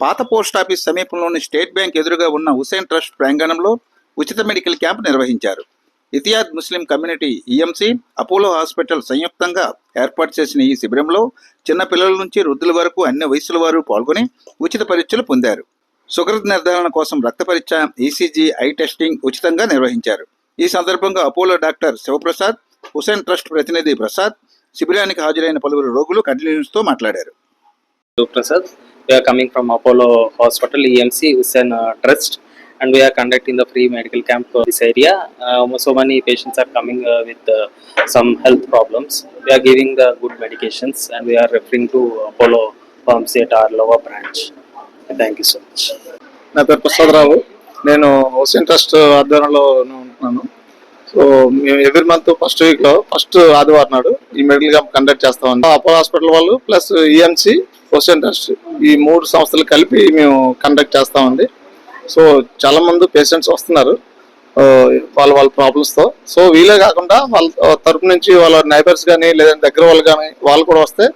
పాత పోస్టాఫీస్ సమీపంలోని state bank ఎదురుగా ఉన్న హుసేన్ ట్రస్ట్ ప్రాంగణంలో ఉచిత మెడికల్ క్యాంప్ నిర్వహించారు. Ittehad Muslim community EMC, Apollo hospital సంయుక్తంగా ఏర్పాటు చేసిన ఈ శిబిరంలో చిన్న పిల్లల నుంచి వృద్ధుల వరకు అన్ని వయసుల వారు పాల్గొని ఉచిత పరీక్షలు పొందారు. షుగర్ నిర్ధారణ కోసం రక్త పరీక్ష, ఈసీజీ, ఐ టెస్టింగ్ ఉచితంగా నిర్వహించారు. ఈ సందర్భంగా Apollo doctor Shivaprasad, Hussain trust ప్రతినిధి ప్రసాద్, శిబిరానికి హాజరైన పలువురు రోగులు కంటిన్యూస్తో మాట్లాడారు. Prasad. We are coming from Apollo Hospital EMC Hussain Trust, and we are conducting the free medical camp for this area. So many patients are coming with some health problems. We are giving the good medications, and we are referring to Apollo Pharmacy at our lower branch. Thank you so much. నా పేరు ప్రసాద్ రావు. నేను Hussain trust ఆధ్వర్యంలో ఉంటున్నాను. So మేము every month first వీక్లో first ఆదివారం నాడు ఈ మెడికల్ క్యాంప్ కండక్ట్ చేస్తామండి. అపోలో హాస్పిటల్ వాళ్ళు ప్లస్ ఈఎంసీ, హుసేన్ ట్రస్ట్ ఈ 3 సంస్థలు కలిపి మేము కండక్ట్ చేస్తామండి. సో చాలా మంది పేషెంట్స్ వస్తున్నారు వాళ్ళ ప్రాబ్లమ్స్తో. సో వీలే కాకుండా వాళ్ళ తరపు నుంచి వాళ్ళ నైబర్స్ కానీ లేదంటే దగ్గర వాళ్ళు కానీ వాళ్ళు కూడా వస్తే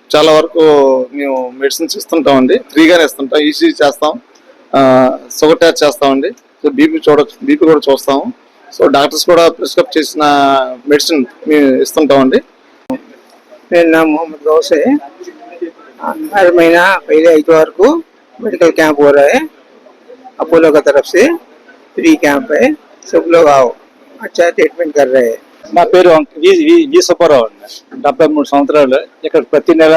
చాలా వరకు మేము మెడిసిన్స్ ఇస్తుంటామండి. ఫ్రీగానే ఇస్తుంటాం. ఈసీజీ చేస్తాం, షుగర్ టెస్ట్ చేస్తామండి. సో బీపీ కూడా చూస్తాము. సో డాక్టర్స్ కూడా ప్రిస్క్రైబ్ చేసిన మెడిసిన్ మేము ఇస్తుంటామండి. मेरा नाम मोहम्मद गौस है। हर महीना पहले इतवार को मेडिकल कैंप हो रहा है। अपोलो का तरफ से फ्री कैंप है, सब लोग आओ, अच्छा ट्रीटमेंट कर रहे हैं। నా పేరు వి సుబ్బారావు అండి. 73 సంవత్సరాలు. ఇక్కడ ప్రతి నెల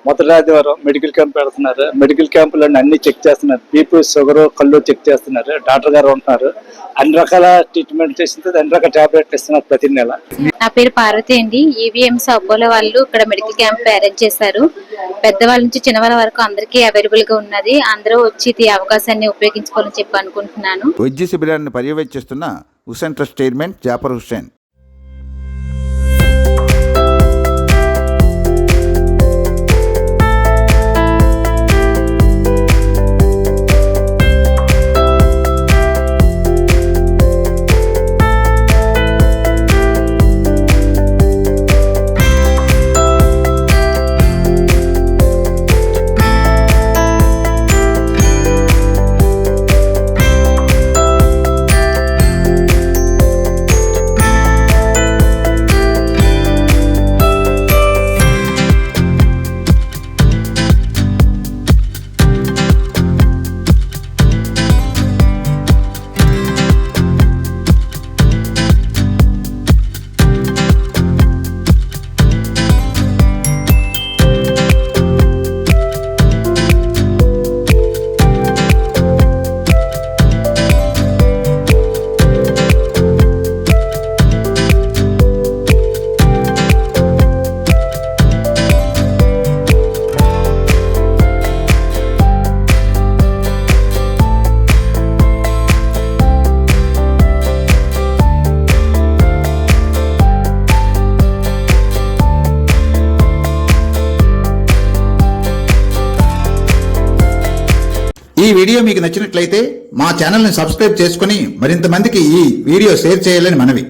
మొదటి ఆదివారం మెడికల్ క్యాంప్ పెడుతున్నారు. మెడికల్ క్యాంపులో అన్ని చెక్ చేస్తున్నారు. బీపీ, షుగర్, కళ్ళు చెక్ చేస్తున్నారు. డాక్టర్ గారు ఉంటున్నారు. అన్ని రకాల ట్రీట్మెంట్ చేసిన అన్ని రకాల టాబ్లెట్లు ఇస్తున్నారు ప్రతి నెల. నా పేరు పార్వతి అండి. ఈవీఎంస్ అపోలో వాళ్ళు ఇక్కడ మెడికల్ క్యాంప్ అరేంజ్ చేశారు. పెద్దవాళ్ళ నుంచి చిన్నవాళ్ళ వరకు అందరికీ అవైలబుల్ గా ఉన్నది. అందరూ వచ్చి ఈ అవకాశాన్ని ఉపయోగించుకోవాలని చెప్పి అనుకుంటున్నాను. వైద్య శిబిరాన్ని పర్యవేక్షిస్తున్న హుసేన్ ట్రస్ట్ చైర్మన్ జాఫర్ హుస్సేన్. ఈ వీడియో మీకు నచ్చినట్లయితే మా ఛానల్ని సబ్స్క్రైబ్ చేసుకుని మరింత మందికి ఈ వీడియో షేర్ చేయాలని మనవి.